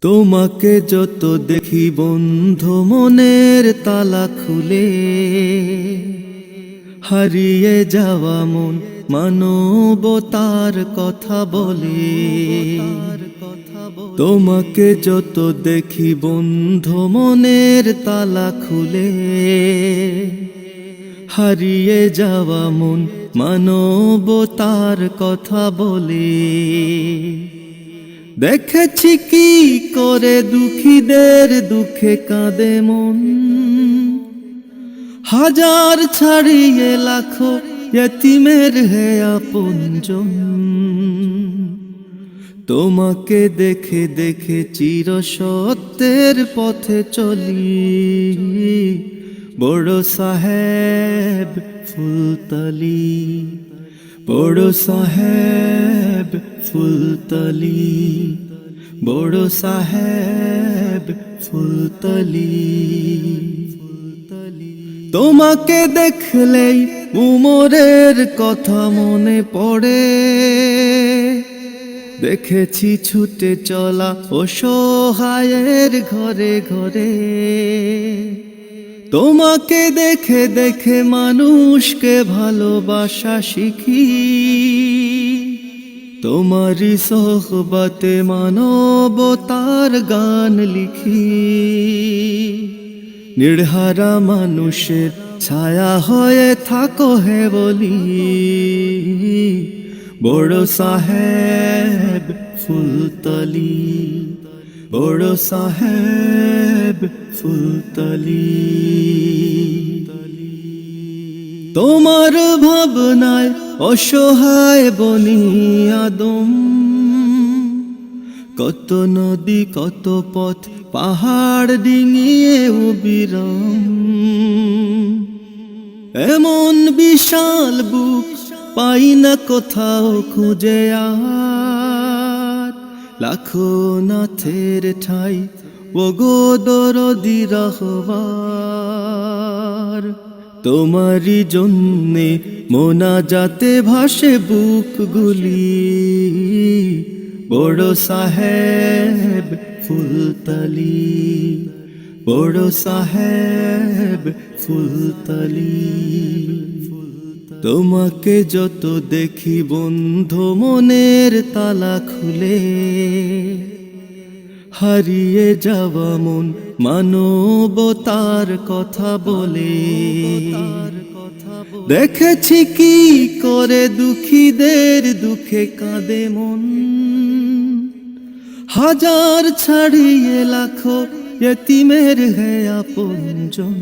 তোমাকে যত দেখি বন্ধু মনের তালা খুলে, হারিয়ে যাওয়া মন মানবতার কথা বলে। তোমাকে যত দেখি বন্ধু মনের তালা খুলে, হারিয়ে যাওয়া মন মানবতার কথা বলে। দেখেছি কি করে দুঃখীদের দুঃখে কাঁদে মন, হাজার ছাড়িয়ে লাখো ইয়তীমের হে আপনজন। তোমাকে দেখে দেখে চির সত্যের পথে চলি, বড় সাহেব ফুলতলি, বড় সাহেব ফুলতলি, বড় সাহেব ফুলতলি। তোমাকে দেখলেই উমরের কথা মনে পড়ে, দেখেছি ছুটে চলা অসহায়ের ঘরে ঘরে। তোমাকে দেখে দেখে মানুষকে ভালোবাসা শিখি, তোমারি সোহবতে মানবতার গান লিখি। নির্হারা মানুষের ছায়া হয়ে থাকো হে বলি, বড় সাহেব ফুলতলি, বড় সাহেব ফুলতলি। তোমার ভাবনায় অসহায় বনি আদম, কত নদী কত পথ পাহাড় ডিঙিয়ে বিরাম। এমন বিশাল বুক পাই না কোথাও খুঁজে আর, লাখো নাথের ঠাই ও গো দরদি রাহবার। তোমারি জন্যে মোনাজাতে ভাসে বুকগুলি, বড় সাহেব ফুলতলি, বড় সাহেব ফুলতলি। তোমাকে যত দেখি বন্ধু মনের তালা খুলে, হারিয়ে যাওয়া মন মানবতার কথা বলে। দেখেছি কি করে দুঃখীদের দুঃখে কাঁদে মন, হাজার ছাড়িয়ে লাখো ইয়তীমের হে আপনজন।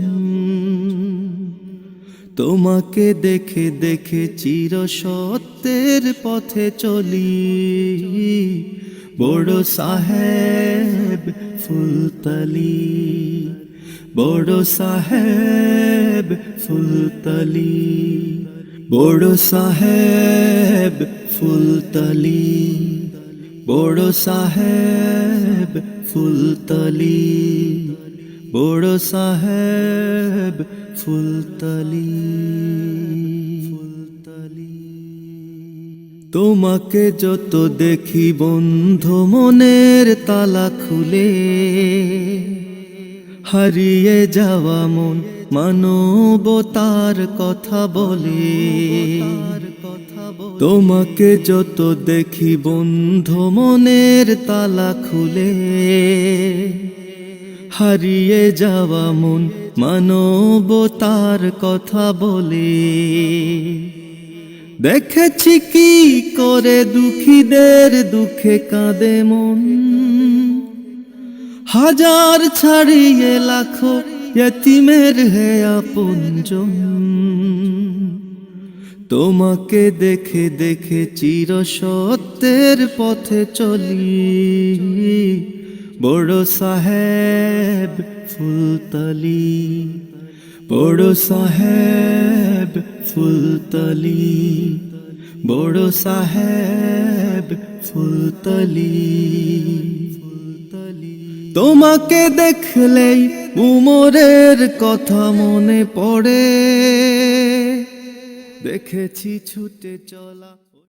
তোমাকে দেখে দেখে চির সত্যের পথে চলি, বড় সাহেব ফুলতলি, বড় সাহেব ফুলতলি, বড় সাহেব ফুলতলি, বড় সাহেব ফুলতলি, বড় সাহেব ফুলতলি। তোমাকে যত দেখি বন্ধু মনের তালা খুলে, হারিয়ে যাওয়া মন মানবতার কথা বলে। তোমাকে যত দেখি বন্ধু মনের তালা খুলে, হারিয়ে যাওয়া মন মানবতার কথা বলে। দেখেছি কি করে দুঃখীদের দুঃখে কাঁদে মন, হাজার ছাড়িয়ে লাখো ইয়তীমের হে আপনজন। তোমাকে দেখে দেখে চির সত্যের পথে চলি, বড় সাহেব ফুলতলি, বড় সাহেব ফুলতলি, বড় সাহেব ফুলতলি। তোমাকে দেখলেই উমরের কথা মনে পড়ে, দেখেছি ছুটে চলা